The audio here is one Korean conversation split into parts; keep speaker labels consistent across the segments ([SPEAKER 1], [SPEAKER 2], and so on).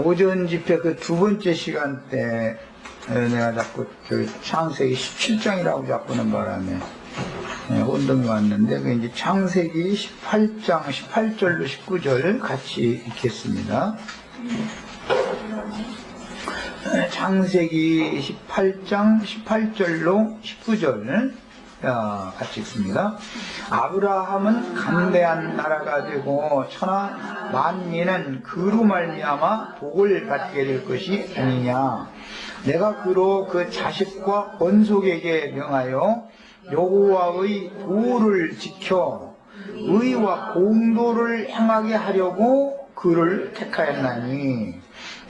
[SPEAKER 1] 오전 집회 그 두 번째 시간 때 내가 자꾸 창세기 17장이라고 자꾸는 바람에 혼동이 왔는데, 그 이제 창세기 18장 18절로 19절 같이 읽겠습니다. 창세기 18장 18절로 19절 같이 읽습니다. 아브라함은 간대한 나라가 되고 천하 만민은 그로 말미암아 복을 받게 될 것이 아니냐. 내가 그로 그 자식과 권속에게 명하여 여호와의 도를 지켜 의와 공도를 행하게 하려고 그를 택하였나니,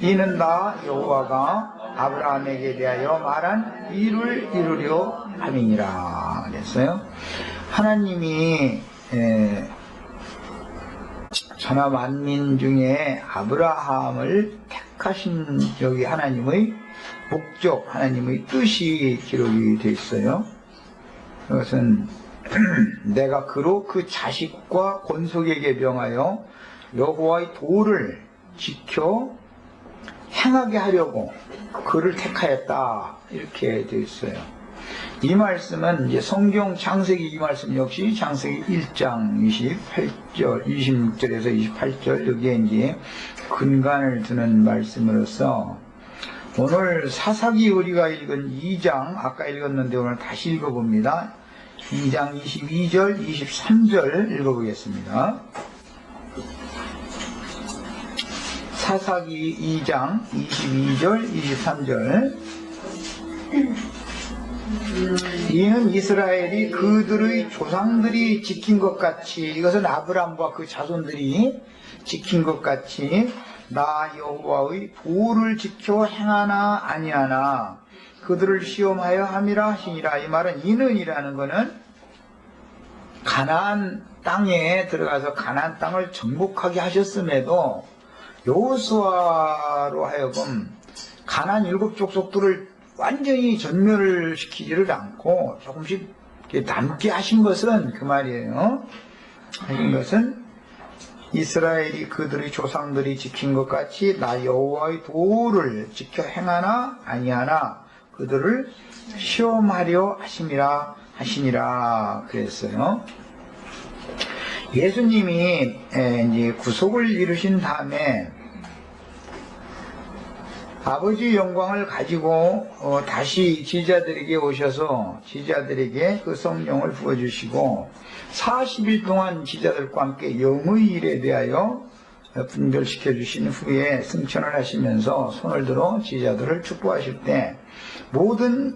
[SPEAKER 1] 이는 다 여호와가 아브라함에게 대하여 말한 일을 이루려 함이니라 그랬어요. 하나님이 천하 만민 중에 아브라함을 택하신 여기 하나님의 목적, 하나님의 뜻이 기록이 되어 있어요. 그것은 내가 그로 그 자식과 권속에게 명하여 여호와의 도를 지켜 행하게 하려고 그를 택하였다, 이렇게 되어 있어요. 이 말씀은 이제 성경 창세기, 이 말씀 역시 창세기 1장 28절, 26절에서 28절, 여기에 이제 근간을 두는 말씀으로서 오늘 사사기 우리가 읽은 2장, 아까 읽었는데 오늘 다시 읽어봅니다. 2장 22절, 23절 읽어보겠습니다. 사사기 2장 22절, 23절. 이는 이스라엘이 그들의 조상들이 지킨 것 같이, 이것은 아브라함과 그 자손들이 지킨 것 같이 나 여호와의 도를 지켜 행하나 아니하나 그들을 시험하여 함이라 하시니라. 이 말은 이는이라는 것은 가나안 땅에 들어가서 가나안 땅을 정복하게 하셨음에도 여호수아로 하여금 가나안 7족속들을 완전히 전멸을 시키지를 않고 조금씩 남게 하신 것은, 그 말이에요. 하신 것은 이스라엘이 그들의 조상들이 지킨 것 같이 나 여호와의 도를 지켜 행하나 아니하나 그들을 시험하려 하시니라 그랬어요. 예수님이 이제 구속을 이루신 다음에 아버지의 영광을 가지고 다시 제자들에게 오셔서 제자들에게 그 성령을 부어주시고 40일 동안 제자들과 함께 영의 일에 대하여 분별시켜 주신 후에 승천을 하시면서 손을 들어 제자들을 축복하실 때 모든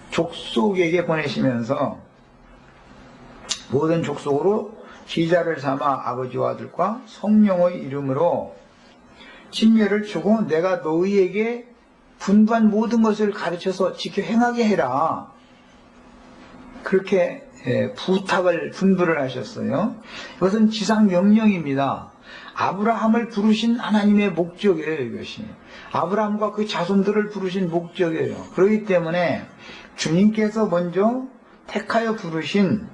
[SPEAKER 1] 족속에게 보내시면서 모든 족속으로 제자를 삼아 아버지와 아들과 성령의 이름으로 침례를 주고 내가 너희에게 분부한 모든 것을 가르쳐서 지켜 행하게 해라, 그렇게 부탁을, 분부를 하셨어요. 이것은 지상 명령입니다. 아브라함을 부르신 하나님의 목적이에요. 이것이 아브라함과 그 자손들을 부르신 목적이에요. 그렇기 때문에 주님께서 먼저 택하여 부르신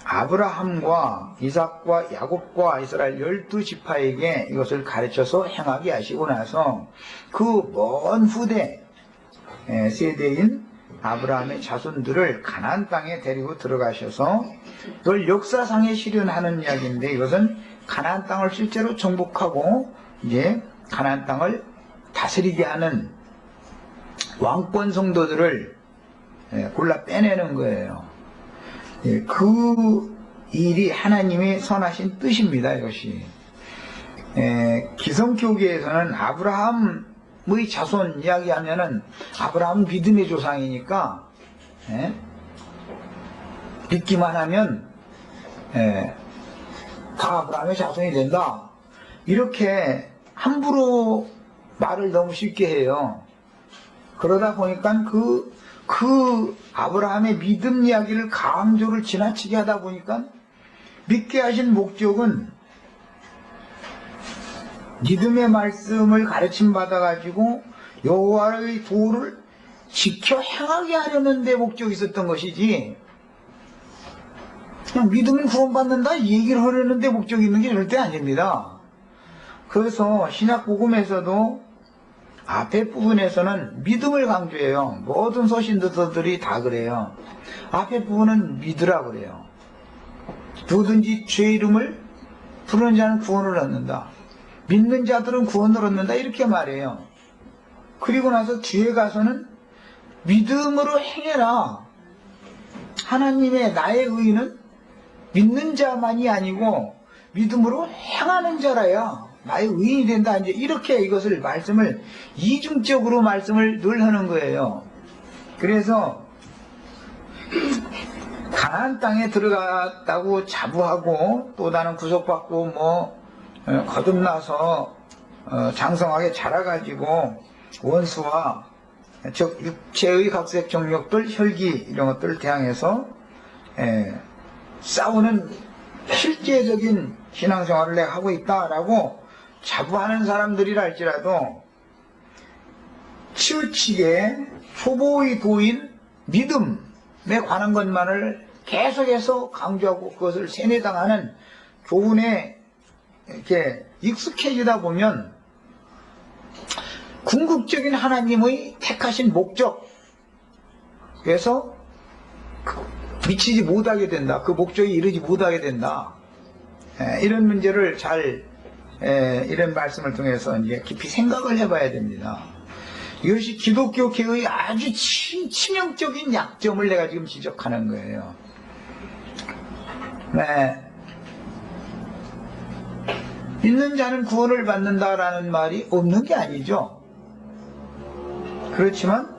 [SPEAKER 1] 아브라함과 이삭과 야곱과 이스라엘 12지파에게 이것을 가르쳐서 행하게 하시고 나서 그 먼 후대 세대인 아브라함의 자손들을 가나안 땅에 데리고 들어가셔서 이걸 역사상에 실현하는 이야기인데, 이것은 가나안 땅을 실제로 정복하고 이제 가나안 땅을 다스리게 하는 왕권 성도들을 골라 빼내는 거예요. 그 일이 하나님의 선하신 뜻입니다. 이것이 기성교계에서는 아브라함의 자손 이야기하면은 아브라함은 믿음의 조상이니까 믿기만 하면 다 아브라함의 자손이 된다, 이렇게 함부로 말을 너무 쉽게 해요. 그러다 보니까 그 아브라함의 믿음 이야기를 강조를 지나치게 하다 보니까 믿게 하신 목적은 믿음의 말씀을 가르침 받아가지고 여호와의 도를 지켜 행하게 하려는 데 목적이 있었던 것이지, 그냥 믿으면 구원받는다 이 얘기를 하려는 데 목적이 있는 게 절대 아닙니다. 그래서 신약 복음에서도 앞에 부분에서는 믿음을 강조해요. 모든 소신도들이 다 그래요. 앞에 부분은 믿으라 그래요. 누구든지 죄 이름을 부르는 자는 구원을 얻는다. 믿는 자들은 구원을 얻는다. 이렇게 말해요. 그리고 나서 뒤에 가서는 믿음으로 행해라. 하나님의 나의 의는 믿는 자만이 아니고 믿음으로 행하는 자라야 나의 의인이 된다. 이제 이렇게 이것을 말씀을 이중적으로 말씀을 늘 하는 거예요. 그래서 가나안 땅에 들어갔다고 자부하고 또 나는 구속받고 거듭나서 장성하게 자라가지고 원수와 즉 육체의 각색 정욕들, 혈기 이런 것들을 대항해서 싸우는 실제적인 신앙생활을 내가 하고 있다라고 자부하는 사람들이라 할지라도 치우치게 초보의 도인 믿음에 관한 것만을 계속해서 강조하고 그것을 세뇌당하는 교훈에 이렇게 익숙해지다 보면 궁극적인 하나님의 택하신 목적, 그래서 미치지 못하게 된다. 그 목적에 이르지 못하게 된다. 이런 문제를 이런 말씀을 통해서 이제 깊이 생각을 해봐야 됩니다. 이것이 기독교계의 아주 치명적인 약점을 내가 지금 지적하는 거예요. 믿는 자는 구원을 받는다라는 말이 없는 게 아니죠. 그렇지만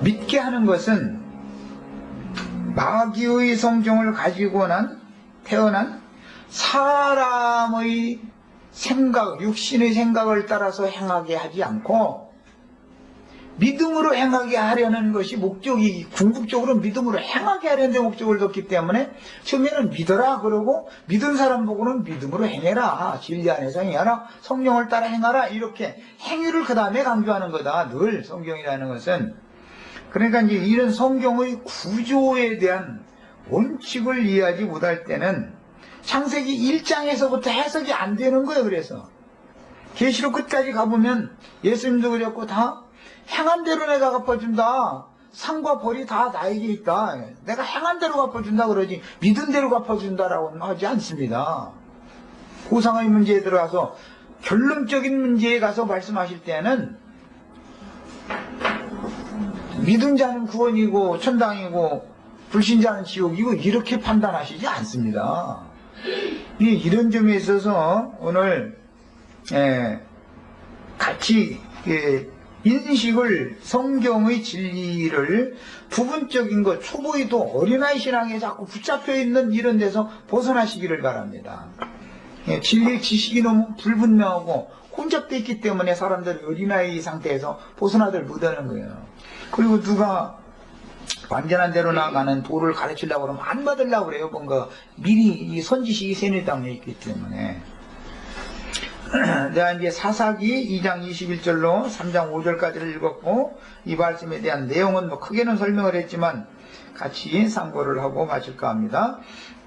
[SPEAKER 1] 믿게 하는 것은 마귀의 성정을 가지고 태어난 사람의 생각, 육신의 생각을 따라서 행하게 하지 않고 믿음으로 행하게 하려는 것이 목적이, 궁극적으로 믿음으로 행하게 하려는 데 목적을 뒀기 때문에 처음에는 믿어라 그러고 믿은 사람 보고는 믿음으로 행해라, 진리 안에서 행해라, 성령을 따라 행하라, 이렇게 행위를 그 다음에 강조하는 거다. 늘 성경이라는 것은. 그러니까 이제 이런 성경의 구조에 대한 원칙을 이해하지 못할 때는 창세기 1장에서부터 해석이 안 되는 거예요. 그래서 계시록 끝까지 가보면 예수님도 그랬고 다 행한 대로 내가 갚아준다. 상과 벌이 다 나에게 있다. 내가 행한 대로 갚아준다 그러지 믿은 대로 갚아준다라고는 하지 않습니다. 보상의 문제에 들어가서 결론적인 문제에 가서 말씀하실 때는 믿은 자는 구원이고 천당이고 불신자는 지옥이고 이렇게 판단하시지 않습니다. 이런 점에 있어서 오늘 같이 인식을, 성경의 진리를 부분적인 것, 초보이도 어린아이 신앙에 자꾸 붙잡혀 있는 이런 데서 벗어나시기를 바랍니다. 진리의 지식이 너무 불분명하고 혼잡되어 있기 때문에 사람들이 어린아이 상태에서 벗어나들 못하는 거예요. 그리고 누가 완전한 대로 나가는 도를 가르치려고 그러면 안 받으려고 그래요. 뭔가 미리 이 선지식이 세뇌당해 있기 때문에. 내가 이제 사사기 2장 21절로 3장 5절까지를 읽었고 이 말씀에 대한 내용은 크게는 설명을 했지만 같이 상고를 하고 마칠까 합니다.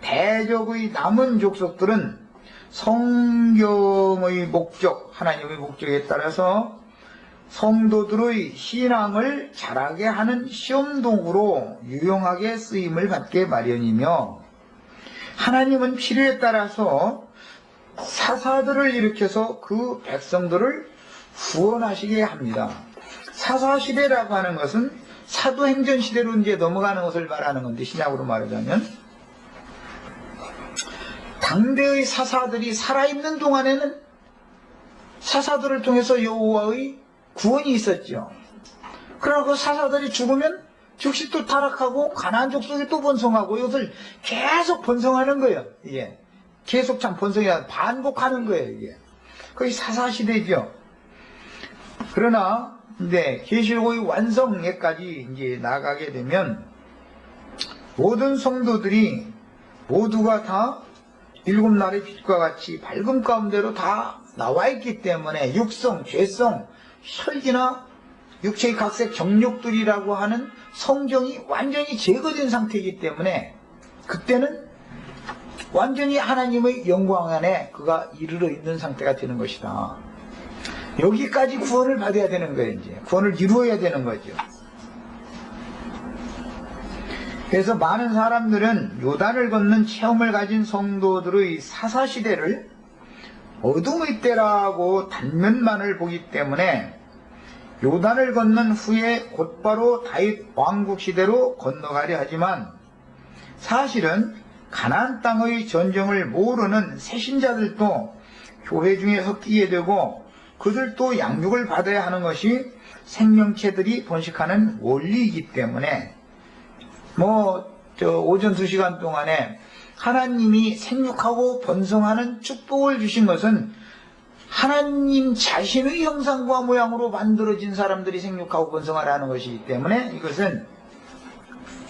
[SPEAKER 1] 대적의 남은 족속들은 성경의 목적, 하나님의 목적에 따라서 성도들의 신앙을 자라게 하는 시험도구로 유용하게 쓰임을 받게 마련이며 하나님은 필요에 따라서 사사들을 일으켜서 그 백성들을 구원하시게 합니다. 사사시대라고 하는 것은 사도행전 시대로 이제 넘어가는 것을 말하는 건데, 신약으로 말하자면 당대의 사사들이 살아있는 동안에는 사사들을 통해서 여호와의 구원이 있었죠. 그러나 그 사사들이 죽으면 즉시 또 타락하고 가나안 족속이 또 번성하고 이것을 계속 번성하는 거예요. 이게 계속 참 번성이 반복하는 거예요. 이게 거의 사사시대죠. 그러나 이제 계시록의 완성에까지 이제 나가게 되면 모든 성도들이 모두가 다 일곱 날의 빛과 같이 밝음 가운데로 다 나와 있기 때문에 육성, 죄성, 혈기나 육체의 각색 정욕들이라고 하는 성정이 완전히 제거된 상태이기 때문에 그때는 완전히 하나님의 영광 안에 그가 이르러 있는 상태가 되는 것이다. 여기까지 구원을 받아야 되는 거예요. 이제 구원을 이루어야 되는 거죠. 그래서 많은 사람들은 요단을 걷는 체험을 가진 성도들의 사사시대를 어둠의 때라고 단면만을 보기 때문에 요단을 건넌 후에 곧바로 다윗 왕국 시대로 건너가려 하지만, 사실은 가나안 땅의 전쟁을 모르는 새신자들도 교회 중에 섞이게 되고 그들도 양육을 받아야 하는 것이 생명체들이 번식하는 원리이기 때문에, 오전 2시간 동안에 하나님이 생육하고 번성하는 축복을 주신 것은 하나님 자신의 형상과 모양으로 만들어진 사람들이 생육하고 번성하라는 것이기 때문에, 이것은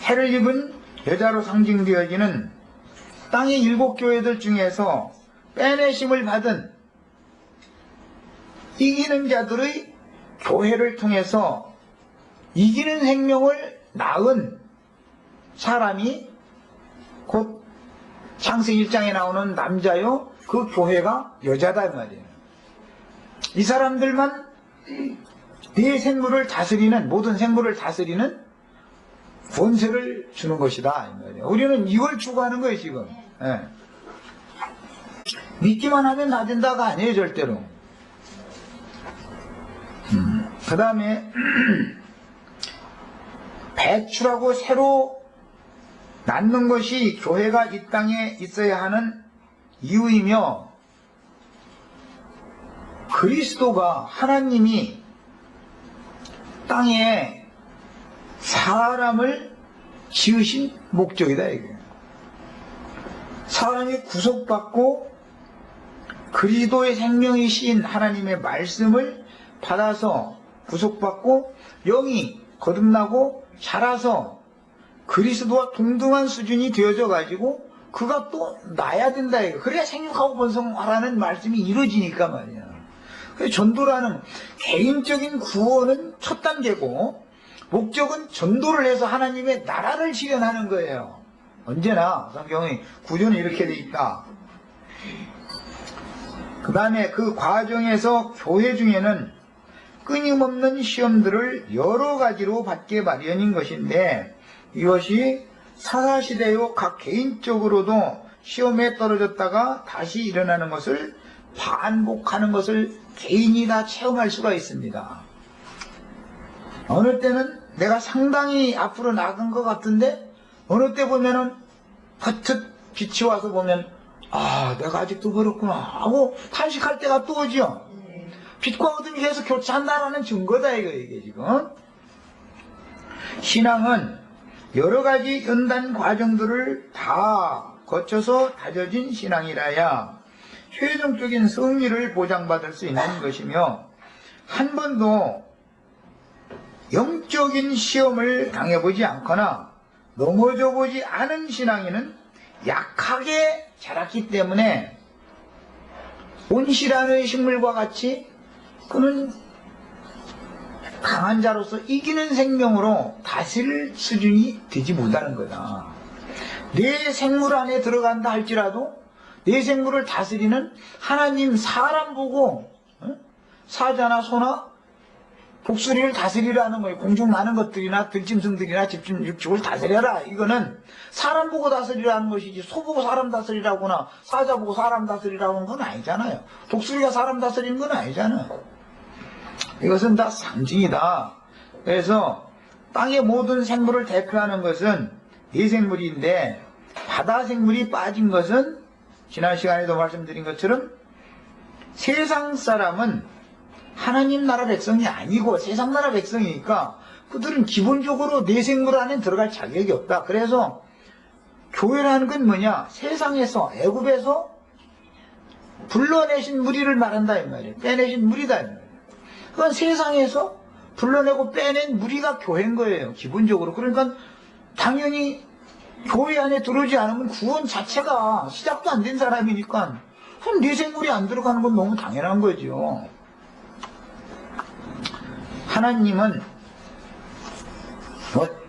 [SPEAKER 1] 해를 입은 여자로 상징되어지는 땅의 7교회들 중에서 빼내심을 받은 이기는 자들의 교회를 통해서 이기는 생명을 낳은 사람이 곧 창세기 1장에 나오는 남자요, 그 교회가 여자다 이 말이에요. 이 사람들만 네 생물을 다스리는, 모든 생물을 다스리는 권세를 주는 것이다 이 말이에요. 우리는 이걸 추구하는 거예요 지금. 예. 믿기만 하면 다 된다가 아니에요 절대로. 그 다음에 배출하고 새로 낳는 것이 교회가 이 땅에 있어야 하는 이유이며, 그리스도가 하나님이 땅에 사람을 지으신 목적이다 이게. 사람이 구속받고 그리스도의 생명이신 하나님의 말씀을 받아서 구속받고 영이 거듭나고 자라서 그리스도와 동등한 수준이 되어져 가지고 그가 또 나야 된다 이거. 그래야 생육하고 번성하라는 말씀이 이루어지니까 말이야. 그래서 전도라는 개인적인 구원은 첫 단계고, 목적은 전도를 해서 하나님의 나라를 실현하는 거예요. 언제나 성경의 구조는 이렇게 돼 있다. 그 다음에 그 과정에서 교회 중에는 끊임없는 시험들을 여러 가지로 받게 마련인 것인데, 이것이 사사시대요 각 개인적으로도 시험에 떨어졌다가 다시 일어나는 것을 반복하는 것을 개인이 다 체험할 수가 있습니다. 어느 때는 내가 상당히 앞으로 나간 것 같은데, 어느 때 보면은 버뜩 빛이 와서 보면 내가 아직도 그렇구나 하고 탄식할 때가 또 오죠. 빛과 어둠이 계속 교차한다는 증거다 이게 지금. 신앙은 여러 가지 연단 과정들을 다 거쳐서 다져진 신앙이라야 최종적인 승리를 보장받을 수 있는 것이며, 한 번도 영적인 시험을 당해보지 않거나 넘어져 보지 않은 신앙인은 약하게 자랐기 때문에 온실안의 식물과 같이 그는 강한 자로서 이기는 생명으로 다스릴 수준이 되지 못하는 거다. 내 생물 안에 들어간다 할지라도 내 생물을 다스리는 하나님 사람 보고 사자나 소나 독수리를 다스리라는 거예요. 공중 많은 것들이나 들짐승들이나 집중육축을 다스려라. 이거는 사람 보고 다스리라는 것이지, 소 보고 사람 다스리라거나 사자 보고 사람 다스리라는 건 아니잖아요. 독수리가 사람 다스리는 건 아니잖아요. 이것은 다 상징이다. 그래서 땅의 모든 생물을 대표하는 것은 네 생물인데, 바다 생물이 빠진 것은 지난 시간에도 말씀드린 것처럼 세상 사람은 하나님 나라 백성이 아니고 세상 나라 백성이니까 그들은 기본적으로 내 생물 안에 들어갈 자격이 없다. 그래서 교회라는 건 뭐냐? 세상에서, 애굽에서 불러내신 무리를 말한다 이 말이에요. 빼내신 무리다 이 말이에요. 그건 세상에서 불러내고 빼낸 무리가 교회인 거예요, 기본적으로. 그러니까 당연히 교회 안에 들어오지 않으면 구원 자체가 시작도 안 된 사람이니까 그럼 내 생물이 안 들어가는 건 너무 당연한 거죠. 하나님은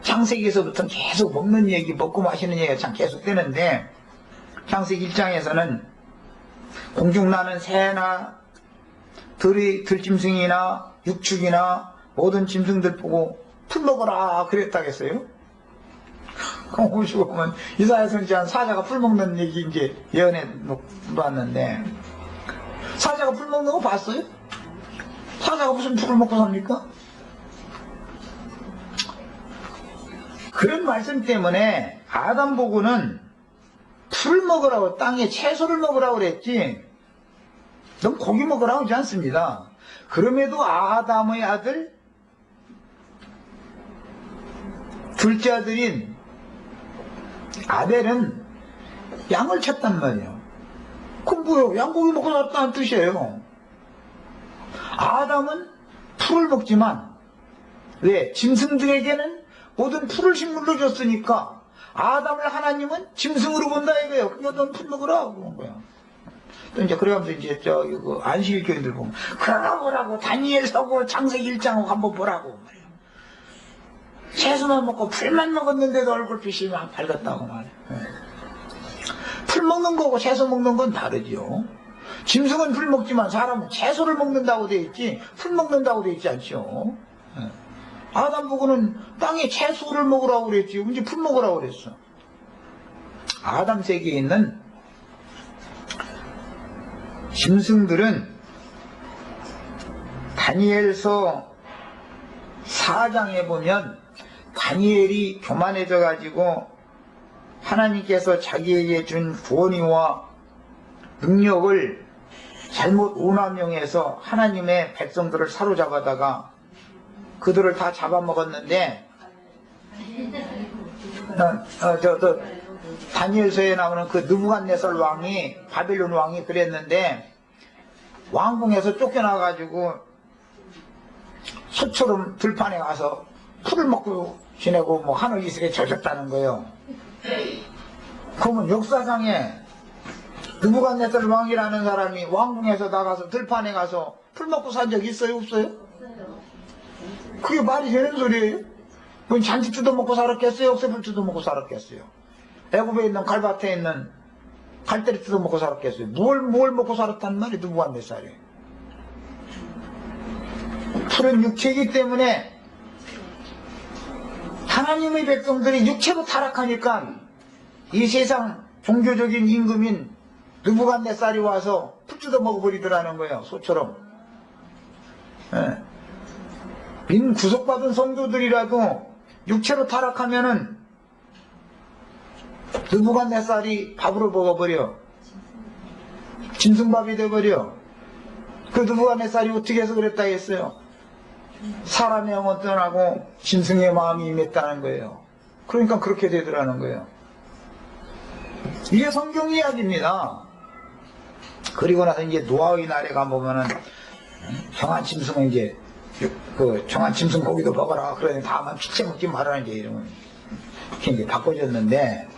[SPEAKER 1] 창세기에서부터 계속 먹는 얘기, 먹고 마시는 얘기가 참 계속 되는데, 창세기 1장에서는 공중 나는 새나 들짐승이나 육축이나 모든 짐승들 보고 풀 먹어라 그랬다겠어요? 그럼 보시고 보면 이사야서는 이제 사자가 풀 먹는 얘기 이제 예언해 놓았는데, 사자가 풀 먹는 거 봤어요? 사자가 무슨 풀을 먹고 삽니까? 그런 말씀 때문에 아담 보고는 풀을 먹으라고, 땅에 채소를 먹으라고 그랬지 넌 고기 먹으라고 하지 않습니다. 그럼에도 아담의 아들 둘째 아들인 아벨은 양을 쳤단 말이에요. 그럼 뭐예요? 양고기 먹고 살았다는 뜻이에요. 아담은 풀을 먹지만 왜? 짐승들에게는 모든 풀을 식물로 줬으니까 아담을 하나님은 짐승으로 본다 이거예요. 그러니까 넌 풀 먹으라 그런 거야. 또 이제 그래가면서 이제 저기 그 안식일 교인들 보면 그러라 보라고 다니엘서고 창세기 1장하고 한번 보라고 말이에요. 채소만 먹고 풀만 먹었는데도 얼굴빛이 막 밝았다고 말이에요. 풀 먹는 거고 채소 먹는 건 다르죠. 짐승은 풀 먹지만 사람은 채소를 먹는다고 돼 있지 풀 먹는다고 돼 있지 않죠. 아담 보고는 땅에 채소를 먹으라고 그랬지 언제 풀 먹으라고 그랬어. 아담 세계에 있는 짐승들은 다니엘서 4장에 보면 다니엘이 교만해져 가지고 하나님께서 자기에게 준 권위와 능력을 잘못 오남용해서 하나님의 백성들을 사로잡아다가 그들을 다 잡아먹었는데, 다니엘서에 나오는 그 느부갓네살 왕이, 바빌론 왕이 그랬는데 왕궁에서 쫓겨나가지고 소처럼 들판에 가서 풀을 먹고 지내고 뭐 하늘 이슬에 젖었다는 거예요. 그러면 역사상에 느부갓네살 왕이라는 사람이 왕궁에서 나가서 들판에 가서 풀 먹고 산 적 있어요? 없어요? 그게 말이 되는 소리예요? 그건 잔치 뜯어먹고 살았겠어요? 억새풀 뜯어먹고 살았겠어요? 애굽에 있는 갈밭에 있는 갈대를 뜯어먹고 살았겠어요? 뭘 먹고 살았단 말이에요? 느부갓네살이. 풀은 육체이기 때문에 하나님의 백성들이 육체로 타락하니까 이 세상 종교적인 임금인 느부갓네살이 와서 풀 뜯어먹어버리더라는 거예요. 소처럼. 민 구속받은 성도들이라도 육체로 타락하면은 느부갓네살이 밥으로 먹어버려. 짐승밥이 돼버려. 그 느부갓네살이 어떻게 해서 그랬다 했어요? 사람의 영혼 떠나고 짐승의 마음이 임했다는 거예요. 그러니까 그렇게 되더라는 거예요. 이게 성경 이야기입니다. 그리고 나서 이제 노아의 날에 가보면은 정한 짐승은 이제 그 정한 짐승 고기도 먹어라. 그러니 다만 피채 먹지 말아라 이제 이러면 이렇게 이제 바꿔졌는데,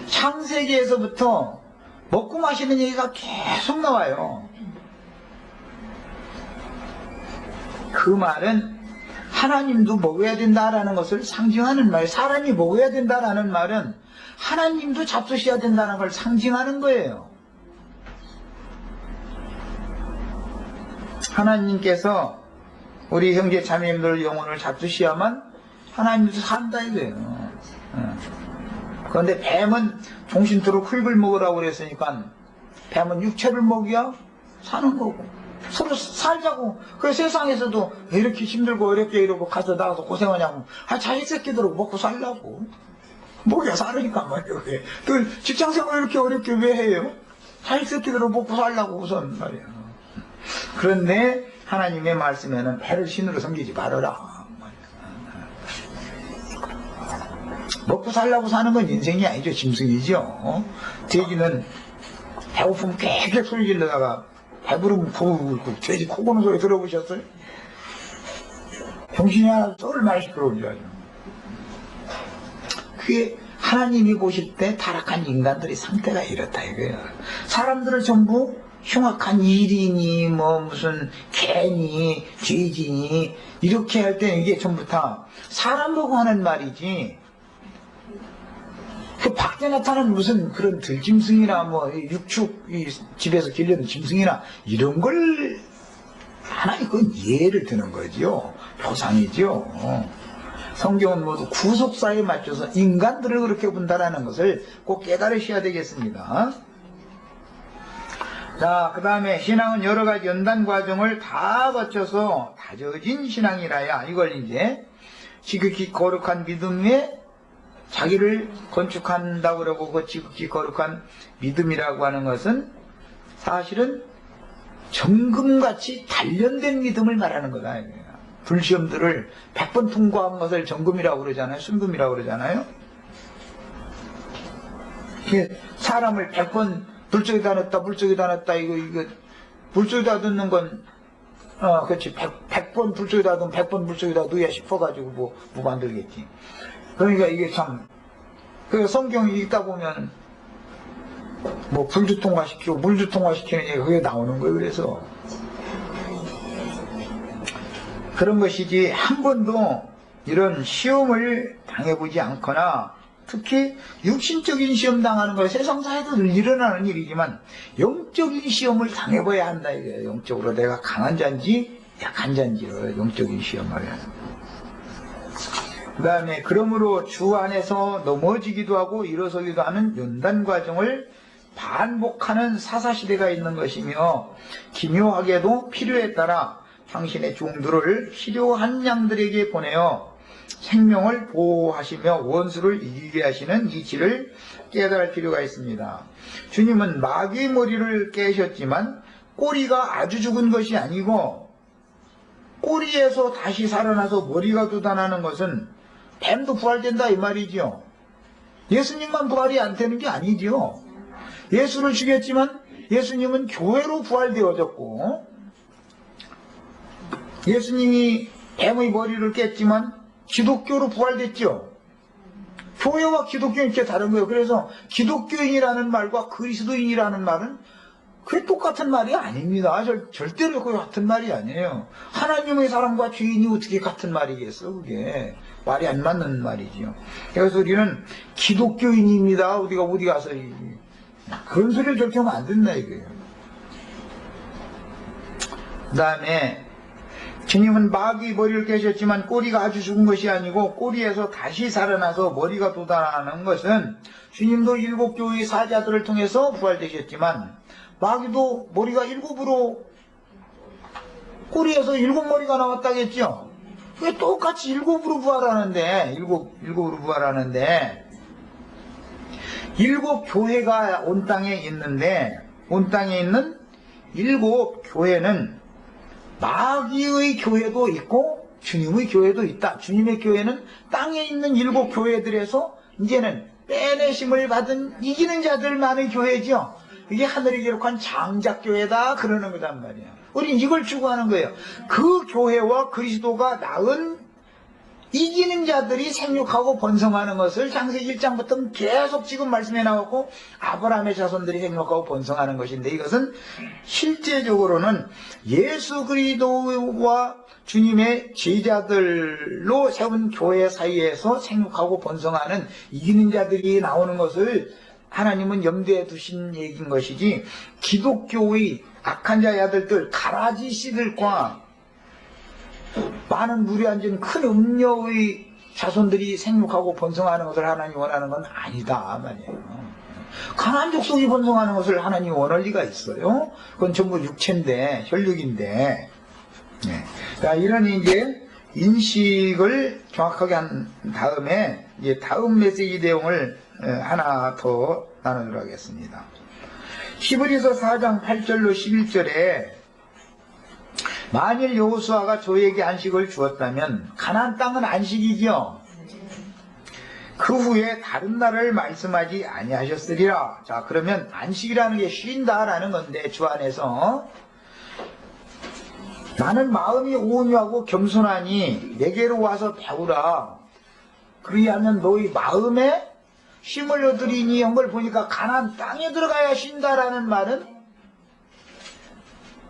[SPEAKER 1] 창세기에서부터 먹고 마시는 얘기가 계속 나와요. 그 말은 하나님도 먹어야 된다라는 것을 상징하는 말, 사람이 먹어야 된다라는 말은 하나님도 잡수셔야 된다는 걸 상징하는 거예요. 하나님께서 우리 형제 자매님들 영혼을 잡수셔야만 하나님도 산다 이거예요. 그런데 뱀은 종신토록 흙을 먹으라고 그랬으니까 뱀은 육체를 먹여야 사는 거고 서로 살자고. 그 세상에서도 왜 이렇게 힘들고 어렵게 이러고 가서 나가서 고생하냐고. 자식 새끼들하고 먹고 살라고. 먹여 살으니까 말이에요. 그 직장생활 이렇게 어렵게 왜 해요? 자식 새끼들하고 먹고 살라고 우선 말이야. 그런데 하나님의 말씀에는 배를 신으로 섬기지 말아라. 먹고 살라고 사는 건 인생이 아니죠. 짐승이죠. 돼지는 배고프면 깨끗 소리 질러다가 배부르면 그 돼지 코 고는 소리 들어보셨어요? 정신이 하나 쏠 많이 시끄러워져요. 그게 하나님이 보실 때 타락한 인간들의 상태가 이렇다 이거예요. 사람들을 전부 흉악한 일이니 뭐 무슨 개니 죄지니 이렇게 할 때 이게 전부 다 사람 보고 하는 말이지, 그 밖에 나타난 무슨 그런 들짐승이나 뭐 육축 집에서 길려는 짐승이나 이런 걸 하나님 그건 예를 드는 거지요. 표상이지요. 성경은 모두 구속사에 맞춰서 인간들을 그렇게 본다라는 것을 꼭 깨달으셔야 되겠습니다. 자, 그 다음에 신앙은 여러 가지 연단 과정을 다 거쳐서 다져진 신앙이라야 이걸 이제 지극히 거룩한 믿음에 자기를 건축한다고 그러고 그 지극히 거룩한 믿음이라고 하는 것은 사실은 정금같이 단련된 믿음을 말하는 거다. 불시험들을 100번 통과한 것을 정금이라고 그러잖아요. 순금이라고 그러잖아요. 사람을 100번 불쪽에다 넣었다 불쪽에다 넣었다 이거 불쪽에다 넣는 건 그렇지 100번 불쪽에다 넣으면 100번 불쪽에다 넣어야 싶어가지고 뭐 만들겠지. 그러니까 이게 참 그 성경 읽다 보면 뭐 불도 통과시키고 물도 통과시키는 얘기가 그게 나오는 거예요. 그래서 그런 것이지 한 번도 이런 시험을 당해보지 않거나 특히 육신적인 시험 당하는 거 세상사에도 늘 일어나는 일이지만 영적인 시험을 당해봐야 한다 이거예요. 영적으로 내가 강한 자인지 약한 자인지를 영적인 시험을. 그 다음에 그러므로 주 안에서 넘어지기도 하고 일어서기도 하는 연단 과정을 반복하는 사사시대가 있는 것이며 기묘하게도 필요에 따라 당신의 종들을 필요한 양들에게 보내어 생명을 보호하시며 원수를 이기게 하시는 이치를 깨달을 필요가 있습니다. 주님은 마귀의 머리를 깨셨지만 꼬리가 아주 죽은 것이 아니고 꼬리에서 다시 살아나서 머리가 돋아나는 것은 뱀도 부활된다 이 말이죠. 예수님만 부활이 안 되는 게 아니죠. 예수를 죽였지만 예수님은 교회로 부활되어졌고 예수님이 뱀의 머리를 깼지만 기독교로 부활됐죠. 교회와 기독교는 이렇게 다른 거예요. 그래서 기독교인이라는 말과 그리스도인이라는 말은 그게 똑같은 말이 아닙니다. 절대로 그 같은 말이 아니에요. 하나님의 사람과 죄인이 어떻게 같은 말이겠어. 그게 말이 안 맞는 말이죠. 그래서 우리는 기독교인입니다. 우리가 어디 가서 그런 소리를 저렇게 하면 안 된다 이거예요. 그 다음에 주님은 마귀 머리를 깨셨지만 꼬리가 아주 죽은 것이 아니고 꼬리에서 다시 살아나서 머리가 돋아나는 것은 주님도 7교회의 사자들을 통해서 부활되셨지만 마귀도 머리가 7으로 꼬리에서 7머리가 나왔다겠죠. 왜 똑같이 7으로 부활하는데 7으로 부활하는데 7교회가 온 땅에 있는데 온 땅에 있는 7교회는 마귀의 교회도 있고 주님의 교회도 있다. 주님의 교회는 땅에 있는 7교회들에서 이제는 빼내심을 받은 이기는 자들만의 교회죠. 이게 하늘이 기록한 장작교회다 그러는 거단 말이야. 우린 이걸 추구하는 거예요. 그 교회와 그리스도가 낳은 이기는 자들이 생육하고 번성하는 것을 창세기 1장부터 계속 지금 말씀해 나왔고 아브라함의 자손들이 생육하고 번성하는 것인데 이것은 실제적으로는 예수 그리스도와 주님의 제자들로 세운 교회 사이에서 생육하고 번성하는 이기는 자들이 나오는 것을 하나님은 염두에 두신 얘기인 것이지 기독교의 악한 자의 아들들 가라지 씨들과 많은 물이 앉은 큰 음녀의 자손들이 생육하고 번성하는 것을 하나님이 원하는 건 아니다 말이에요. 가나안 족속이 번성하는 것을 하나님이 원할 리가 있어요? 그건 전부 육체인데 혈육인데 네. 자, 이런 이제 인식을 정확하게 한 다음에 이제 다음 메시지 내용을 하나 더 나누도록 하겠습니다. 히브리서 4장 8절로 11절에 만일 여호수아가 저에게 안식을 주었다면 가나안 땅은 안식이지요. 그 후에 다른 나라를 말씀하지 아니하셨으리라. 자, 그러면 안식이라는 게 쉰다라는 건데 주 안에서 나는 마음이 온유하고 겸손하니 내게로 와서 배우라. 그리하면 너희 마음에 쉼을 얻으리니 한 걸 보니까 가나안 땅에 들어가야 쉰다라는 말은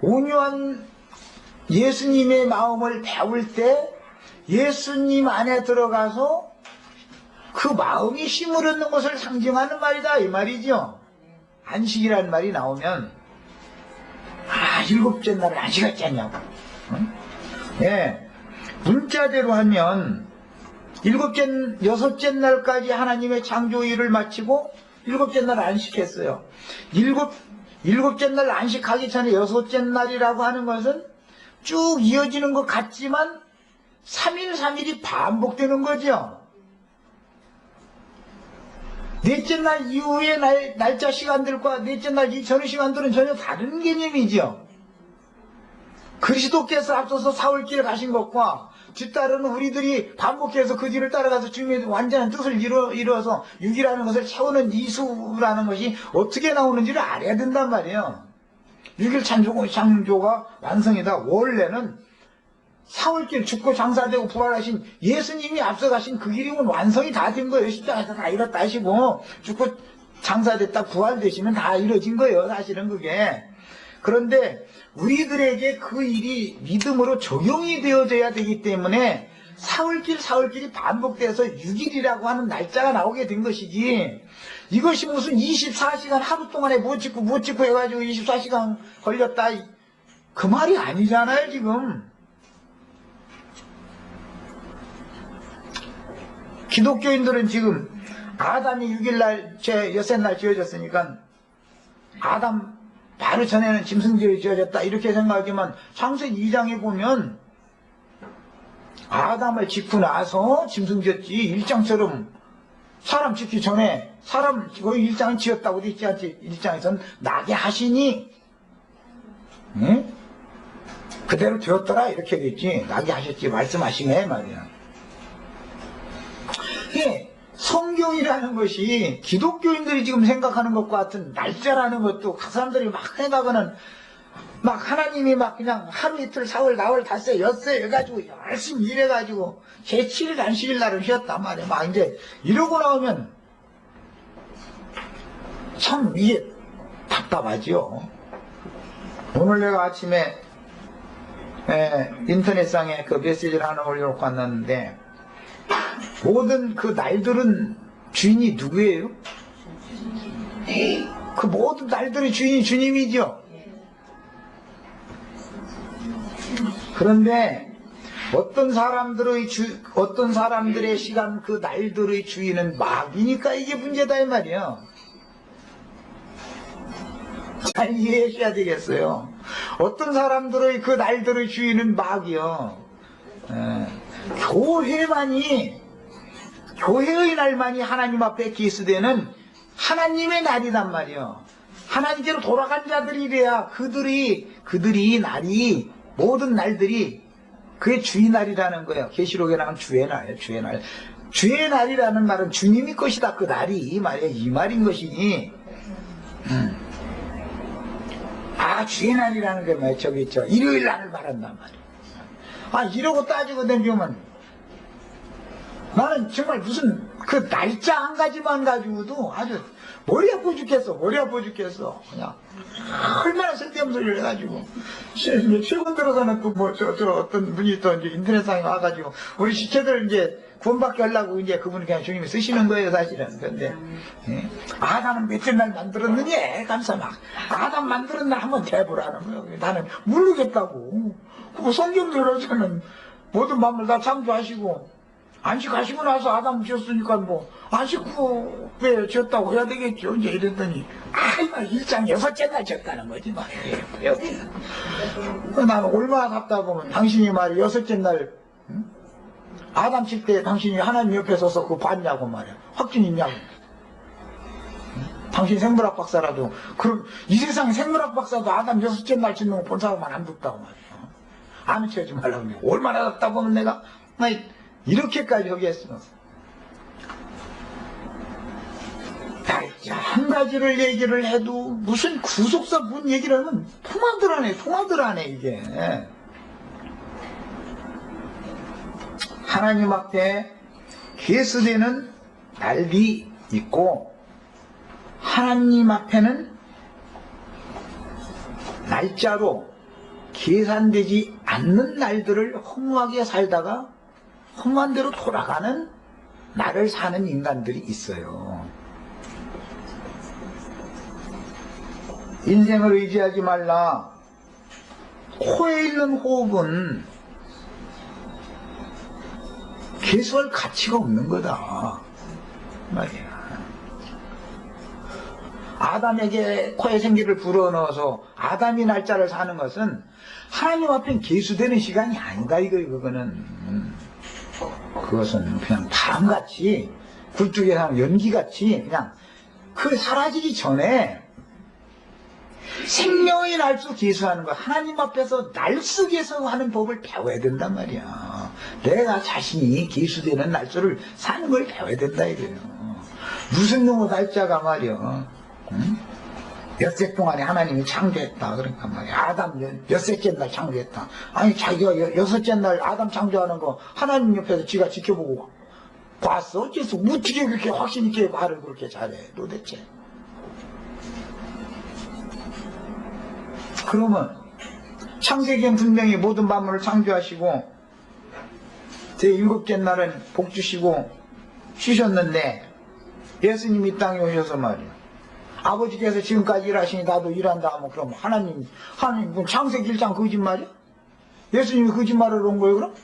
[SPEAKER 1] 온유한 예수님의 마음을 배울 때 예수님 안에 들어가서 그 마음이 힘을 얻는 것을 상징하는 말이다 이 말이죠. 안식이라는 말이 나오면 일곱째 날을 안식했지 않냐고. 응? 예, 문자대로 하면 여섯째 날까지 하나님의 창조 일을 마치고 일곱째 날 안식했어요. 일곱째 날 안식하기 전에 여섯째 날이라고 하는 것은 쭉 이어지는 것 같지만 3일 3일이 반복되는 거죠. 넷째 날 이후의 날짜 시간들과 넷째 날 이전의 시간들은 전혀 다른 개념이죠. 그리스도께서 앞서서 사흘길 가신 것과 뒤따르는 우리들이 반복해서 그 뒤를 따라가서 주님의 완전한 뜻을 이루어서 6이라는 것을 채우는 이수라는 것이 어떻게 나오는지를 알아야 된단 말이에요. 6일 창조가 완성이다. 원래는 사흘길 죽고 장사되고 부활하신 예수님이 앞서가신 그 길이면 완성이 다 된 거예요. 십자가에서 다 이뤘다 하시고 죽고 장사됐다 부활되시면 다 이루어진 거예요. 사실은 그게. 그런데 우리들에게 그 일이 믿음으로 적용이 되어져야 되기 때문에 사흘길이 반복돼서 6일이라고 하는 날짜가 나오게 된 것이지, 이것이 무슨 24시간 하루 동안에 못 짓고 해가지고 24시간 걸렸다 그 말이 아니잖아요. 지금 기독교인들은 지금 아담이 6일날 여섯날 지어졌으니까 아담 바로 전에는 짐승들이 지어졌다 이렇게 생각하지만 창세기 2장에 보면 아담을 짓고 나서 짐승 지었지, 1장처럼 사람 짓기 전에 거의 1장은 지었다고 되어 있지 않지. 1장에서는 나게 하시니 그대로 되었더라 이렇게 됐지. 나게 하셨지 말씀하시네 말이야. 이게 성경이라는 것이 기독교인들이 지금 생각하는 것과 같은 날짜라는 것도 그 사람들이 막 생각하는, 막 하나님이 막 그냥 하루 이틀 사흘 나흘 닷새 엿새 해가지고 열심히 일해가지고 제7일 안식일 날은 쉬었단 말이야. 막 이제 이러고 나오면 참 이게 답답하죠. 오늘 내가 아침에 인터넷상에 그 메시지를 하나 올려놓고 왔는데, 모든 그 날들은 주인이 누구예요? 그 모든 날들의 주인이 주님이죠. 그런데 어떤 사람들의 시간, 그 날들의 주인은 마귀니까 이게 문제다 이 말이에요. 잘 이해하셔야 되겠어요. 어떤 사람들의 그 날들의 주인은 마귀요. 교회의 날만이 하나님 앞에 기수되는 하나님의 날이란 말이요. 하나님께로 돌아간 자들이래야 그들이 날이, 모든 날들이 그의 주의 날이라는 거예요. 계시록에 나온 주의 날이에요. 주의 날. 주의 날이라는 말은 주님이 것이다. 그 날이 이 말이에요. 이 말인 것이니. 주의 날이라는 게 뭐예요? 저기 있죠. 일요일 날을 말한단 말이에요. 이러고 따지고 댕기면 나는 정말 무슨 그 날짜 한 가지만 가지고도 아주 머리 아파 죽겠어. 그냥 얼마나 쓸데없는 소리를 해가지고. 최근 들어서는 또 어떤 분이 또 이제 인터넷상에 와가지고 우리 시체들 이제 구원받게 하려고 이제 그분이 그냥 주님이 쓰시는 거예요, 사실은. 그런데 아담은 몇째 날 만들었느냐? 감사 막 아담 만드는 날 한번 대보라는 거예요. 나는 모르겠다고. 그 성경대로서는 모든 만물 다 창조하시고 안식하시고 나서 아담 지었으니까 뭐 안식 후에 지었다고 해야 되겠죠. 이제 이랬더니 1장 여섯째 날 지었다는 거지 말이에요. 나는 얼마나 답답하고 보면 당신이 말이야 여섯째 날 아담 칠 때 당신이 하나님 옆에 서서 그거 봤냐고 말이야. 확신 있냐고. 당신 생물학 박사라도, 그럼 이 세상에 생물학 박사도 아담 여섯째 날 짓는 거 본 사람만 안 듣다고 말이야. 아무 채우지 말라고. 얼마나 답답 하면 내가 이렇게까지 하겠어. 한 가지를 얘기를 해도 무슨 구속사 문 얘기를 하면 통화들 하네 이게. 하나님 앞에 계수되는 날이 있고 하나님 앞에는 날짜로 계산되지 않는 날들을 허무하게 살다가 허무한 대로 돌아가는 나를 사는 인간들이 있어요. 인생을 의지하지 말라. 코에 있는 호흡은 개수할 가치가 없는 거다 말이야. 아담에게 코에 생기를 불어넣어서 아담이 날짜를 사는 것은 하나님 앞엔 개수되는 시간이 아니다 이거예요. 그것은 그냥 바람같이 굴뚝에 사는 연기같이 그냥 그 사라지기 전에 생명의 날수 기수하는 거, 하나님 앞에서 날수 기수하는 법을 배워야 된단 말이야. 내가 자신이 기수되는 날수를 사는 걸 배워야 된다 이거예요. 무슨 놈의 날짜가 말이야. 응? 엿새 동안에 하나님이 창조했다. 그러니까 말이야. 아담 엿새째 날 창조했다. 아니 자기가 여섯째 날 아담 창조하는 거 하나님 옆에서 지가 지켜보고 봤어? 어째서 어떻게 그렇게 확신 있게 말을 그렇게 잘해 도대체. 그러면 창세기엔 분명히 모든 만물을 창조하시고 제7째 날은 복 주시고 쉬셨는데 예수님이 이 땅에 오셔서 말이야. 아버지께서 지금까지 일하시니 나도 일한다 하면 그럼 하나님 창세기 1장 거짓말이야? 예수님이 거짓말을 온 거예요 그럼?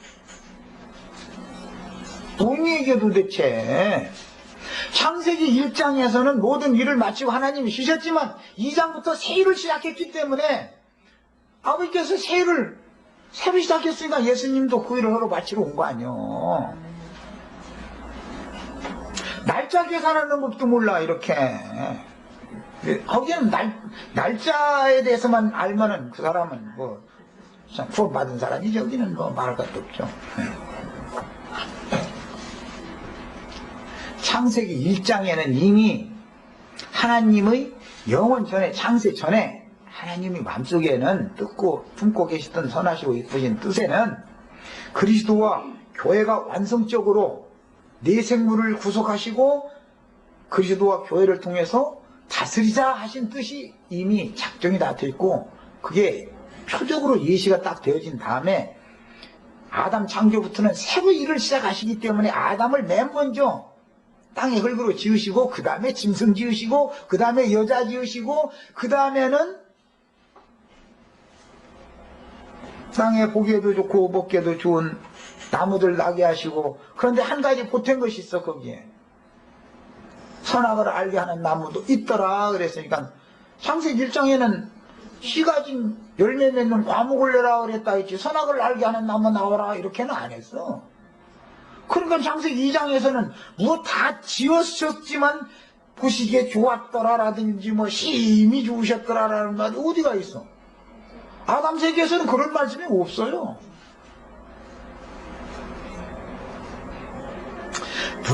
[SPEAKER 1] 뭔 얘기야 도대체. 창세기 1장에서는 모든 일을 마치고 하나님이 쉬셨지만 2장부터 새 일을 시작했기 때문에 아버지께서 새 일을 새로 시작했으니까 예수님도 그 일을 하러 마치러 온 거 아니요. 날짜 계산하는 법도 몰라 이렇게. 거기는 날짜에 대해서만 알면은 그 사람은 뭐 구원받은 사람이지. 여기는 뭐 말할 것도 없죠. 창세기 1장에는 이미 하나님의 영원 전에 창세 전에 하나님이 마음속에는 품고 계시던 선하시고 이쁘신 뜻에는 그리스도와 교회가 완성적으로 내 생물을 구속하시고 그리스도와 교회를 통해서 다스리자 하신 뜻이 이미 작정이 다 돼 있고 그게 표적으로 예시가 딱 되어진 다음에 아담 창조부터는 새로 일을 시작하시기 때문에 아담을 맨 먼저 땅에 흙으로 지으시고 그 다음에 짐승 지으시고 그 다음에 여자 지으시고 그 다음에는 땅에 보기에도 좋고 먹기에도 좋은 나무들 나게 하시고 그런데 한 가지 보탠 것이 있어. 거기에 선악을 알게 하는 나무도 있더라 그랬으니까 창세기 1장에는 씨 가진 열매 맺는 과목을 내라 그랬다 했지 선악을 알게 하는 나무 나와라 이렇게는 안 했어. 그러니까 창세기 2장에서는 뭐 다 지었었지만 보시기에 좋았더라라든지 뭐 심히 좋으셨더라라는 말이 어디가 있어. 아담 세계에서는 그런 말씀이 없어요.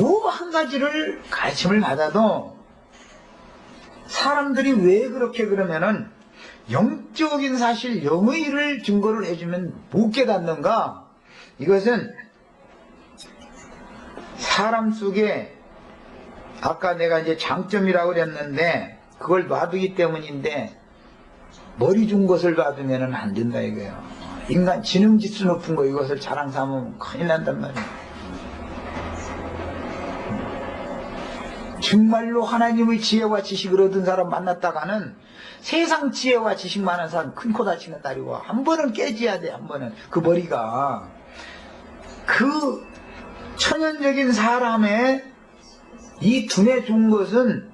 [SPEAKER 1] 뭐 한 가지를 가르침을 받아도 사람들이 왜 그렇게 그러면은 영적인 사실 영의 일을 증거를 해주면 못 깨닫는가. 이것은 사람 속에 아까 내가 이제 장점이라고 그랬는데 그걸 놔두기 때문인데 머리 준 것을 놔두면 안 된다 이거예요. 인간 지능지수 높은 거 이것을 자랑 삼으면 큰일 난단 말이에요. 정말로 하나님의 지혜와 지식을 얻은 사람 만났다가는 세상 지혜와 지식 많은 사람 큰 코 다치는 날이고 한 번은 깨져야 돼. 한 번은 그 머리가 그 천연적인 사람의 이 두뇌 준 것은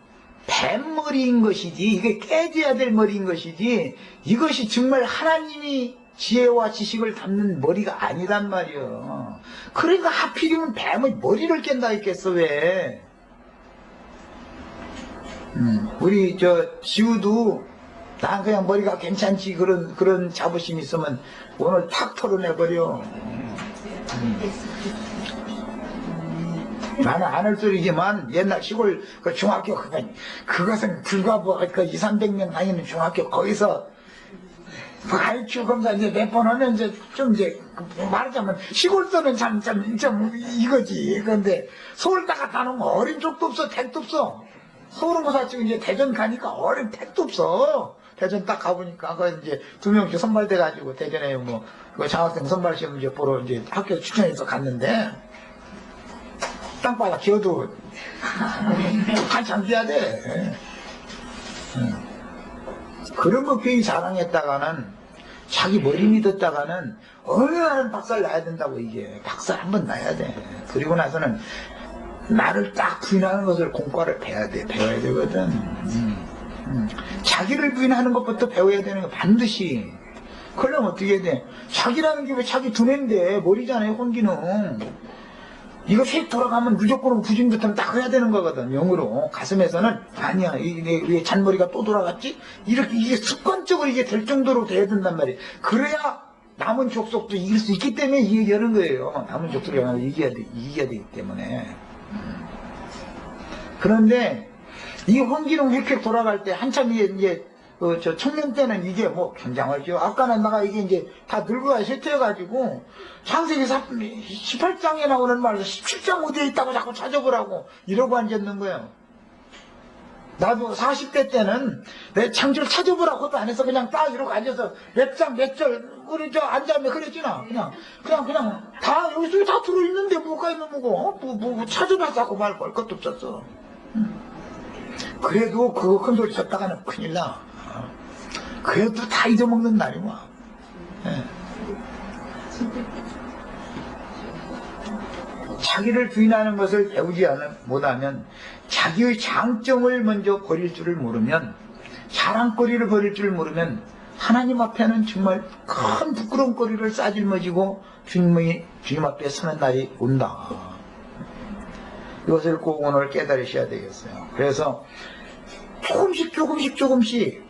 [SPEAKER 1] 뱀머리인 것이지 이게 깨져야 될 머리인 것이지 이것이 정말 하나님이 지혜와 지식을 담는 머리가 아니란 말이에요. 그러니까 하필이면 뱀의 머리를 깬다 했겠어. 왜 우리 지우도 난 그냥 머리가 괜찮지 그런 자부심이 있으면 오늘 탁 털어내버려. 나는 안 할 소리지만 옛날 시골 그 중학교 그것은 불과 뭐 200~300명 다니는 중학교 거기서 IQ 검사 이제 몇 번 하면 이제 말하자면 시골서는 참 이거지. 그런데 서울 딱 갖다 놓으면 어린 쪽도 없어 택도 없어. 서울고사 지금 이제 대전 가니까 어린 택도 없어. 대전 딱 가보니까 그 이제 2명씩 선발돼 가지고 대전에 뭐 그 장학생 선발 시험 이제 보러 이제 학교 추천해서 갔는데. 땅바닥 기어도 한참 돼야 돼. 그런 거 괜히 자랑했다가는 자기 머리 믿었다가는 어느 날은 박살 나야 된다고. 이게 박살 한번 나야 돼. 그리고 나서는 나를 딱 부인하는 것을 공과를 배워야 되거든. 자기를 부인하는 것부터 배워야 되는 거 반드시. 그러려면 어떻게 해야 돼? 자기라는 게 왜 자기 두뇌인데 머리잖아요. 혼기능. 이거 휙 돌아가면 무조건 부진부터 딱 해야 되는 거거든. 영으로. 가슴에서는 아니야, 이게 왜 잔머리가 또 돌아갔지? 이렇게 이게 습관적으로 이게 될 정도로 돼야 된단 말이에요. 그래야 남은 족속도 이길 수 있기 때문에 이기는 거예요. 남은 족속을 이겨야 되기 때문에. 그런데 이 혼기능 휙휙 돌아갈 때 한참 이제 저 청년 때는 이게 뭐 굉장하죠. 아까는 나가 이게 이제 다 늙어야 쇠퇴해가지고 창세기 18장에 나오는 말에서 17장 어디에 있다고 자꾸 찾아보라고 이러고 앉았는 거예요. 나도 40대 때는 내 창조를 찾아보라고도 안 해서 그냥 딱 이러고 앉아서 몇 장 몇 절 우리 저 앉아면 그랬지나 그냥 다 여기 다 들어있는데 뭐가 있는 뭐 찾아봐서 하고 말 것도 없었어. 그래도 그거 큰 소리 쳤다가는 큰일 나. 그래도 다 잊어먹는 날이 와. 자기를 부인하는 것을 배우지 못하면 자기의 장점을 먼저 버릴 줄을 모르면, 자랑거리를 버릴 줄을 모르면 하나님 앞에는 정말 큰 부끄러움거리를 싸질머지고 주님 앞에 서는 날이 온다. 이것을 꼭 오늘 깨달으셔야 되겠어요. 그래서 조금씩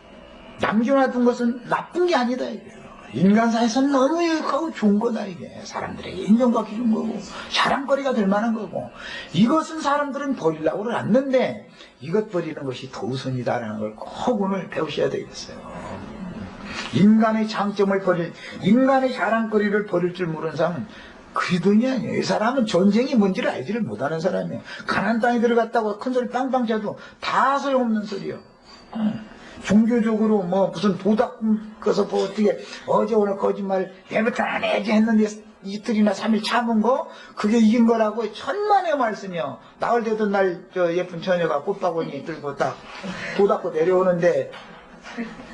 [SPEAKER 1] 남겨놔둔 것은 나쁜 게 아니다. 이게. 인간사에서는 너무 유익하고 좋은 거다. 이게 사람들에게 인정받기 좋은 거고 자랑거리가 될 만한 거고, 이것은 사람들은 버리려고는 않는데 이것 버리는 것이 더 우선이다라는 걸 꼭 오늘 배우셔야 되겠어요. 인간의 장점을 인간의 자랑거리를 버릴 줄 모르는 사람은 그리돈이 아니에요. 이 사람은 전쟁이 뭔지를 알지를 못하는 사람이에요. 가나안 땅에 들어갔다고 큰 소리 빵빵 쳐도 다 소용없는 소리요. 종교적으로 뭐 무슨 도닥 꿔서 뭐 어떻게 어제 오늘 거짓말 내부터 안 해야지 했는데 이틀이나 3일 참은 거 그게 이긴 거라고 천만의 말씀이요. 나흘 되던 날 저 예쁜 처녀가 꽃바구니 들고 딱 도닥고 내려오는데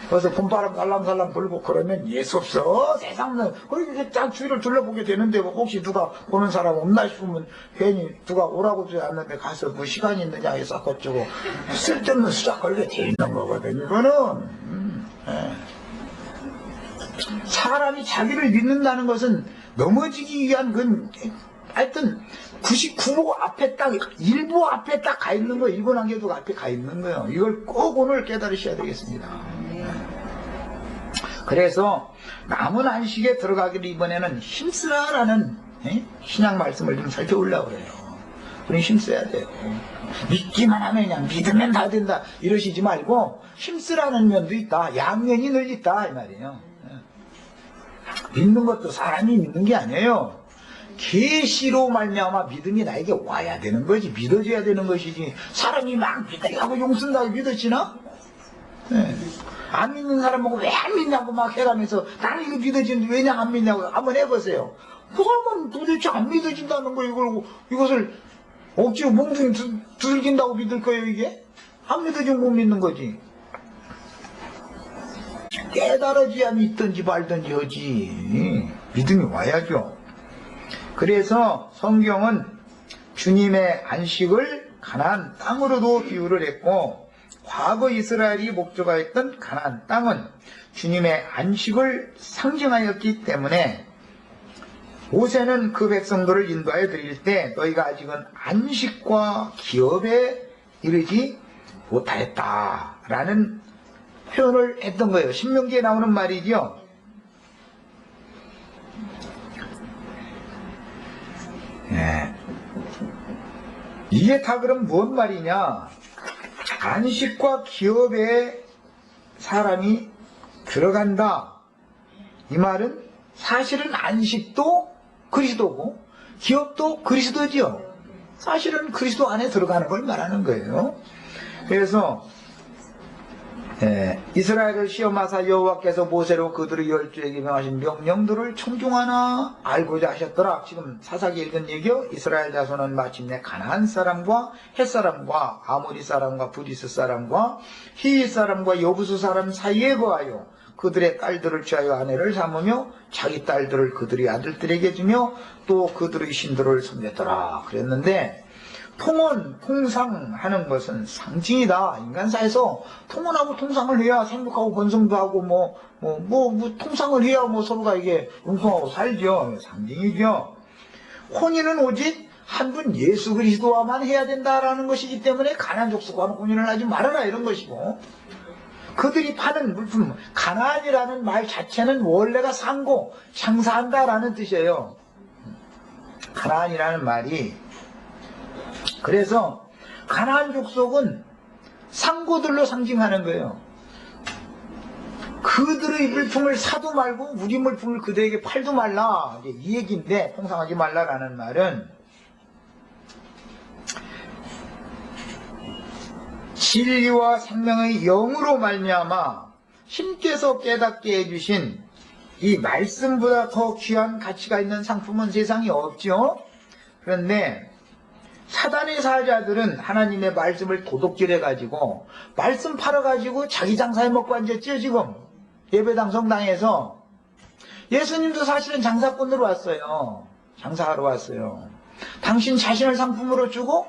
[SPEAKER 1] 그래서 봄바람 살랑살랑 불고 그러면 예수없어 세상은. 그렇게 딱 주위를 둘러보게 되는데 뭐 혹시 누가 보는 사람 없나 싶으면 괜히 누가 오라고 하지 않는데 가서 뭐 시간이 있느냐 해서 어쩌고 쓸데없는 수작 걸게 돼 있는 거거든. 이거는 사람이 자기를 믿는다는 것은 넘어지기 위한 하여튼 99호 앞에 딱, 일부 앞에 딱 가 있는 거예요. 1번 한개도 앞에 가 있는 거예요. 이걸 꼭 오늘 깨달으셔야 되겠습니다. 그래서 남은 안식에 들어가기를 이번에는 힘쓰라라는 신약 말씀을 좀 살펴보려고 그래요. 우리 힘써야 돼요. 믿기만 하면 그냥 믿으면 다 된다 이러시지 말고 힘쓰라는 면도 있다. 양면이 늘 있다 이 말이에요. 믿는 것도 사람이 믿는 게 아니에요. 계시로 말미암아 믿음이 나에게 와야 되는 거지. 믿어줘야 되는 것이지. 사람이 막 믿으려고 용쓴다고 믿어지나? 안 믿는 사람 보고 왜 안 믿냐고 막 해가면서 나는 이거 믿어지는데 왜냐 안 믿냐고 한번 해보세요. 그 사람은 도대체 안 믿어진다는 거예요. 이것을 억지로 몽둥이 두들긴다고 믿을 거예요. 이게 안 믿어지면 못 믿는 거지. 깨달아져야 믿든지 말든지 하지. 믿음이 와야죠. 그래서 성경은 주님의 안식을 가나안 땅으로도 비유를 했고, 과거 이스라엘이 목적하였던 가나안 땅은 주님의 안식을 상징하였기 때문에 모세는 그 백성들을 인도하여 드릴 때 너희가 아직은 안식과 기업에 이르지 못하였다라는 표현을 했던 거예요. 신명기에 나오는 말이죠. 이게 다 그럼 뭔 말이냐? 안식과 기업에 사람이 들어간다. 이 말은 사실은 안식도 그리스도고 기업도 그리스도죠. 사실은 그리스도 안에 들어가는 걸 말하는 거예요. 그래서 이스라엘을 시험하사 여호와께서 모세로 그들의 열조에게 명하신 명령들을 청중하나 알고자 하셨더라. 지금 사사기 읽은 얘기요. 이스라엘 자손은 마침내 가나안 사람과 헷 사람과 아모리 사람과 부리스 사람과 히윗 사람과 여부수 사람 사이에 거하여 그들의 딸들을 취하여 아내를 삼으며 자기 딸들을 그들의 아들들에게 주며 또 그들의 신들을 섬겼더라. 그랬는데 통상하는 것은 상징이다. 인간사에서 통혼하고 통상을 해야 생육하고 번성도 하고 통상을 해야 서로가 이게 웅성하고 살죠. 상징이죠. 혼인은 오직 한 분 예수 그리스도와만 해야 된다라는 것이기 때문에 가나안 족속과는 혼인을 하지 말아라 이런 것이고, 그들이 파는 물품, 가나안이라는 말 자체는 원래가 상고 장사한다라는 뜻이에요. 가나안이라는 말이. 그래서 가나안 족속은 상고들로 상징하는 거예요. 그들의 물품을 사도 말고 우리 물품을 그들에게 팔도 말라, 이 얘기인데, 통상하지 말라라는 말은 진리와 생명의 영으로 말미암아 신께서 깨닫게 해주신 이 말씀보다 더 귀한 가치가 있는 상품은 세상에 없죠. 그런데 사단의 사자들은 하나님의 말씀을 도둑질해가지고 말씀 팔아가지고 자기 장사해 먹고 앉았죠. 지금 예배당 성당에서 예수님도 사실은 장사꾼으로 왔어요. 장사하러 왔어요. 당신 자신을 상품으로 주고,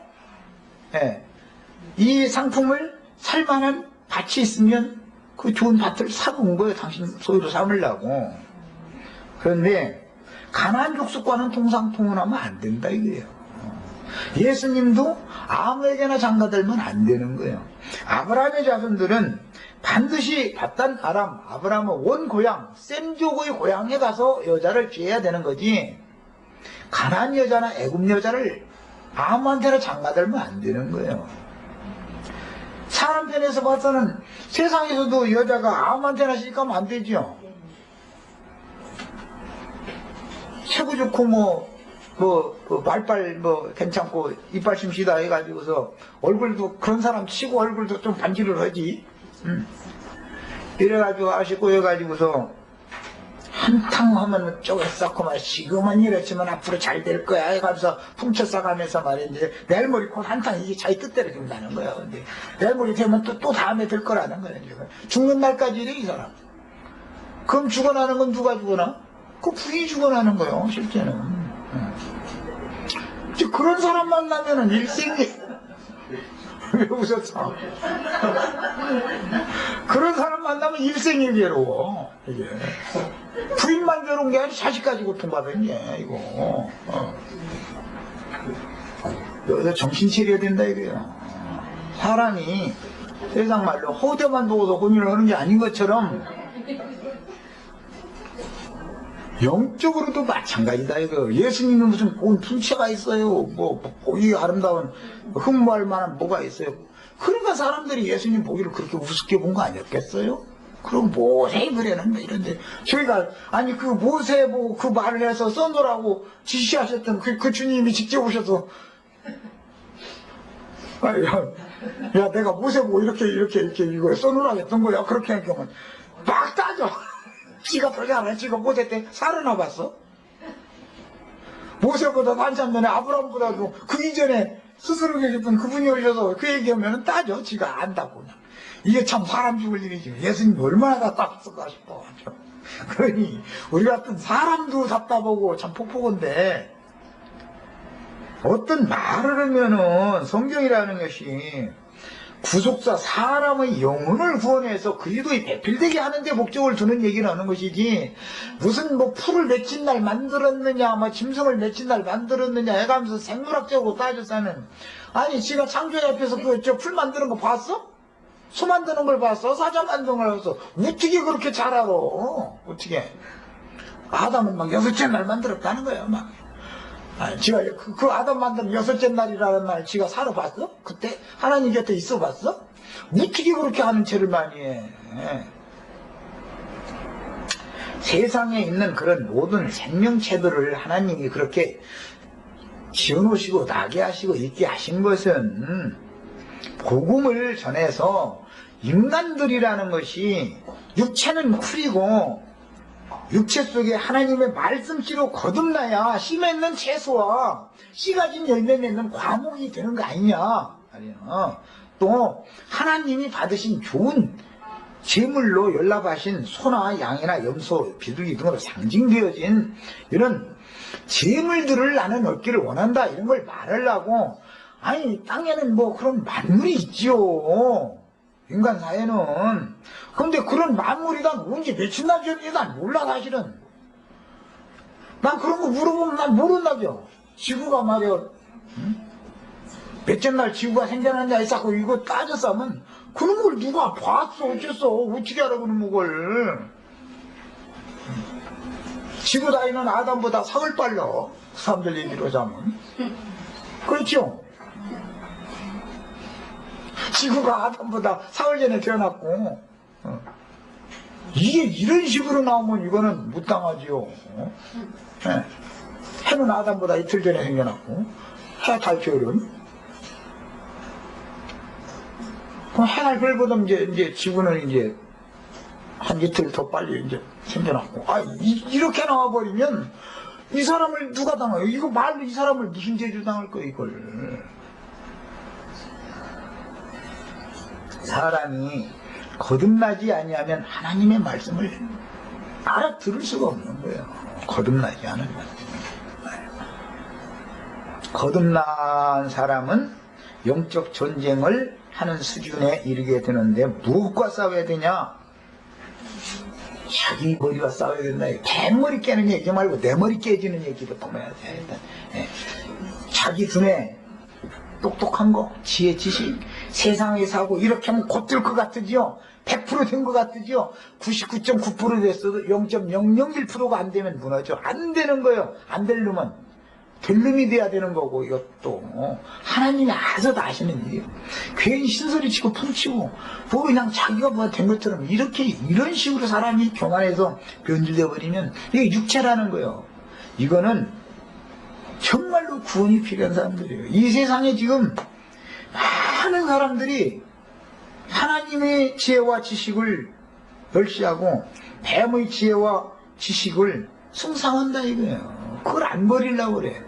[SPEAKER 1] 이 상품을 살만한 밭이 있으면 그 좋은 밭을 사고 온 거예요. 당신 소유로 삼으려고. 그런데 가나안 족속과는 통상통혼하면 안 된다 이거예요. 예수님도 아무에게나 장가들면 안 되는 거예요. 아브라함의 자손들은 반드시 밧단 아람, 아브라함은 원 고향, 셈족의 고향에 가서 여자를 취해야 되는 거지, 가나안 여자나 애굽 여자를 아무한테나 장가들면 안 되는 거예요. 사람 편에서 봐서는 세상에서도 여자가 아무한테나 시집가면 안 되죠. 체구 좋고 말빨 괜찮고 이빨 심시다 해가지고서 얼굴도 그런 사람 치고 얼굴도 좀 반지를 하지. 이래가지고 아쉽고 해가지고서 한탕 하면 쪼개싸고 지금은 이렇지만 앞으로 잘 될 거야 해가면서 훔쳐싸가면서 말인데, 내일 모레 곧 한탕 이게 자기 뜻대로 된다는 거야. 근데 내일 모레 되면 또 다음에 될 거라는 거야. 죽는 날까지 이래 이 사람. 그럼 죽어나는 건 누가 죽어나? 그 부인이 죽어나는 거예요 실제는. 그런 사람 만나면은 일생이 왜 웃었어? 그런 사람 만나면 일생이 괴로워. 이게 부인만 괴로운 게 아니라 자식까지 고통받은 게 이거. 여기서 정신 차려야 된다 이거예요. 사람이 세상 말로 호되만 보고서 혼인을 하는 게 아닌 것처럼 영적으로도 마찬가지다 이거. 예수님은 무슨 온 풍채가 있어요. 보기 아름다운 흠모할 만한 뭐가 있어요. 그러니까 사람들이 예수님 보기를 그렇게 우습게 본 거 아니었겠어요? 그럼 모세 그래는 이런데 저희가 아니 그 모세 보고 그 말을 해서 써놓으라고 지시하셨던 그 주님이 직접 오셔서 야 내가 모세 보고 이렇게 이거 써놓으라고 했던 거야. 그렇게 하면 막 따져. 지가 보잖아. 지가 모세 때 살아나 봤어? 모세보다 한참 전에 아브라함보다도 그 이전에 스스로 계셨던 그분이 오셔서 그 얘기하면 따져. 지가 안다고. 이게 참 사람 죽을 일이지. 예수님이 얼마나 답답했을까 싶어. 그러니 우리 같은 사람도 답답하고 참 폭폭한데, 어떤 말을 하면은 성경이라는 것이 구속사 사람의 영혼을 구원해서 그리스도의 배필되게 하는데 목적을 두는 얘기를 하는 것이지, 무슨 풀을 맺힌 날 만들었느냐 짐승을 맺힌 날 만들었느냐 해가면서 생물학적으로 따져서는, 아니 지가 창조의 앞에서 풀 만드는 거 봤어? 소 만드는 걸 봤어? 사자 만드는 걸 봤어? 어떻게 그렇게 잘 알아? 어떻게? 아담은 막 6째 날 만들었다는 거야 막. 지가 그 아담 만든 6째 날이라는 날 지가 살아봤어? 그때 하나님 곁에 있어봤어? 어떻게 그렇게 하는 죄를 많이 해? 세상에 있는 그런 모든 생명체들을 하나님이 그렇게 지어놓으시고 나게 하시고 있게 하신 것은 복음을 전해서 인간들이라는 것이 육체는 풀이고 육체 속에 하나님의 말씀씨로 거듭나야 씨 맺는 채소와 씨가 진 열매 맺는 과목이 되는 거 아니냐 말이야. 또 하나님이 받으신 좋은 제물로 연락하신 소나 양이나 염소, 비둘기 등으로 상징되어진 이런 제물들을 나는 얻기를 원한다 이런 걸 말하려고. 아니 땅에는 뭐 그런 만물이 있지요, 인간 사회는. 근데 그런 만물이 난 언제 며칠 날 전인지 난 몰라 사실은. 난 그런 거 물어보면 난 모른다죠. 지구가 말이야, 몇째 날 지구가 생겨났냐 했고 이거 따져서 하면 그런 걸 누가 봤어 어쨌어. 어떻게 알아 그런 걸. 지구 다니는 아담보다 사흘 빨라, 그 사람들 얘기로 자면. 그렇죠. 지구가 아담보다 사흘 전에 태어났고, 이게 이런 식으로 나오면 이거는 못 당하지요. 네. 해는 아담보다 이틀 전에 생겨났고, 해, 달, 별은. 그럼 해, 달, 별보다 이제 지구는 이제 한 이틀 더 빨리 이제 생겨났고. 아, 이렇게 나와버리면 이 사람을 누가 당해요? 이거 말로 이 사람을 무슨 죄를 당할 거야, 이걸. 사람이 거듭나지 아니하면 하나님의 말씀을 알아들을 수가 없는 거예요. 거듭나지 않으면. 거듭난 사람은 영적 전쟁을 하는 수준에 이르게 되는데 무엇과 싸워야 되냐? 자기 머리가 싸워야 된다. 대머리 깨는 얘기 말고 내 머리 깨지는 얘기부터 해야 돼. 일단. 자기 두뇌 똑똑한 거, 지혜, 지식, 세상의 사고 이렇게 하면 곧 될 것 같으지요. 100% 된 것 같으지요. 99.9% 됐어도 0.001%가 안 되면 무너져. 안 되는 거예요. 안 될 놈은 될 놈이 돼야 되는 거고, 이것도 하나님이 알아서 아시는 일이에요. 괜히 신소리 치고 풍치고 뭐 그냥 자기가 뭐 된 것처럼 이런 식으로 사람이 교만해서 변질되어 버리면 이게 육체라는 거예요. 이거는 정말로 구원이 필요한 사람들이에요. 이 세상에 지금 많은 사람들이 하나님의 지혜와 지식을 멸시하고 뱀의 지혜와 지식을 숭상한다 이거예요. 그걸 안 버리려고 그래.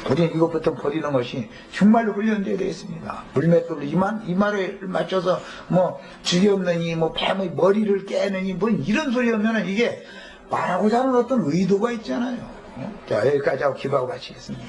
[SPEAKER 1] 우리는 이것부터 버리는 것이 정말로 훈련되어야 되겠습니다. 물맷돌로 이마를 맞춰서 뭐 죽여없느니 뭐 뱀의 머리를 깨느니 뭐 이런 소리 하면은 이게 말하고자 하는 어떤 의도가 있잖아요. 자, 여기까지 하고 기도하고 마치겠습니다.